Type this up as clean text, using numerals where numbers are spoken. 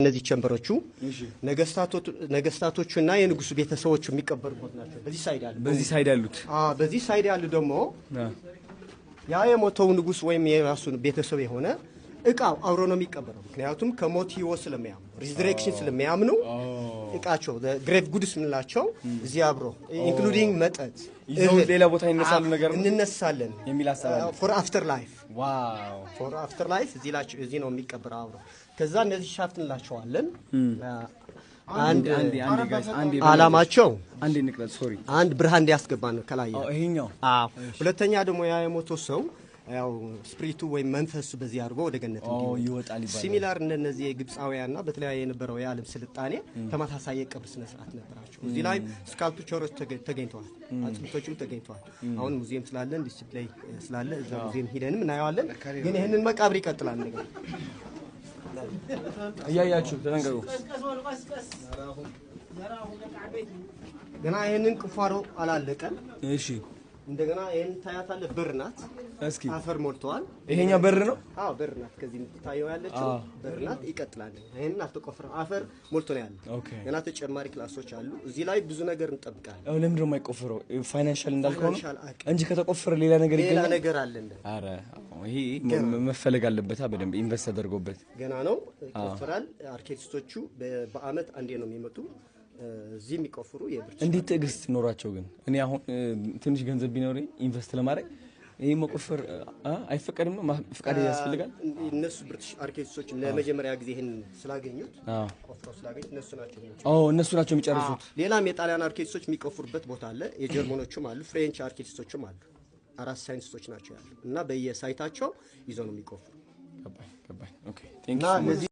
እነዚህ ቸምበሮቹ ነገስታቶቹና የንጉሱ ቤተሰቦቹ የሚቀበሩበት ናቸው። በዚህ ሳይድ ያሉ ደግሞ ያ የሞተው ንጉስ ወይም የራሱን ቤተሰብ የሆነ እቃው አብሮ ነው የሚቀበረው። ምክንያቱም ከሞት ህይወት ስለሚያምኑ ሪዘሬክሽን ስለሚያምኑ እቃቸው ግሬቭ ጉድስ ምንላቸው እዚህ አብሮ ኢንክሉዲንግ መጠጥ ይዘው ሌላ ቦታ ይነሳሉ ነገር እንነሳለን የሚል አሳባለ ፎር አፍተር ላይፍ ዋው ፎር አፍተር ላይፍ እዚህ ነው የሚቀበረው አብሮ። ከዛ እነዚህ ሻፍት እንላቸዋለን። አንድ አላማቸው አንድ ንቅረት ሶሪ አንድ ብርሃን እንዲያስገባ ነው ከላይ ይሄኛው። ሁለተኛ ደግሞ ያ የሞተው ሰው ያው ስፒሪቱ ወይ መንፈሱ በዚህ አርጎ ወደ ገነት ይወጣል ይባላል። ሲሚላር እንደነዚህ ግብጻውያንና በተለያየ የነበረው የዓለም ስልጣኔ ተመሳሳይ የቀብር ስነ ስርዓት ነበራቸው። እዚህ ላይ ስካልፕቸሮች ተገኝተዋል፣ አጥንቶችም ተገኝተዋል። አሁን ሙዚየም ስላለ ዲስፕሌይ ስላለ እዛ ሙዚየም ሄደንም እናየዋለን። ግን ይሄንን መቃብር ይቀጥላል ነገር አያያችሁ ተነገሩ ገና ይሄንን ቁፋሮ አላለቀም። እሺ እንደገና ይሄን ታያታለ በር ናት። እስኪ አፈር ሞልቷል። ይሄኛው በር ነው? አዎ በር ናት። ከዚህ የምትታየው ያለችው በር ናት። ይቀጥላል። ይሄን አትቆፍረው አፈር ሞልቶ ነው ያለው። ገና ተጨማሪ ክላሶች አሉ። እዚህ ላይ ብዙ ነገር እንጠብቃለን። ለምን ነው የማይቆፍረው? ፋይናንሻል እንዳልከው ነው እንጂ ከተቆፈረ ሌላ ነገር ይገኛል። ሌላ ነገር አለ እንደ አረ ይሄ መፈለግ አለበት። በደንብ ኢንቨስት ተደርጎበት ገና ነው ይቆፍራል። አርኪቴክቶቹ በአመት አንዴ ነው የሚመጡ እዚህ የሚቆፍሩ የብርጭ እንዴት ትዕግስት ኖራቸው ግን እኔ አሁን ትንሽ ገንዘብ ቢኖረኝ ኢንቨስት ለማድረግ ይሄ መቆፈር አይፈቀድም ነው? ፍቃድ ያስፈልጋል? እነሱ ብርቲሽ አርኪቴክቶች ለመጀመሪያ ጊዜ ይሄን ስላገኙት ቆፍረው ስላገኙት እነሱ ናቸው የሚጨርሱት። ሌላም የጣሊያን አርኪቴክቶች የሚቆፍሩበት ቦታ አለ። የጀርመኖቹም አሉ፣ ፍሬንች አርኪቴክቶችም አሉ። አራት ሳይንቲስቶች ናቸው ያሉ እና በየሳይታቸው ይዘው ነው የሚቆፍሩ። ገባኝ። ኦኬ ቴንክ ዩ።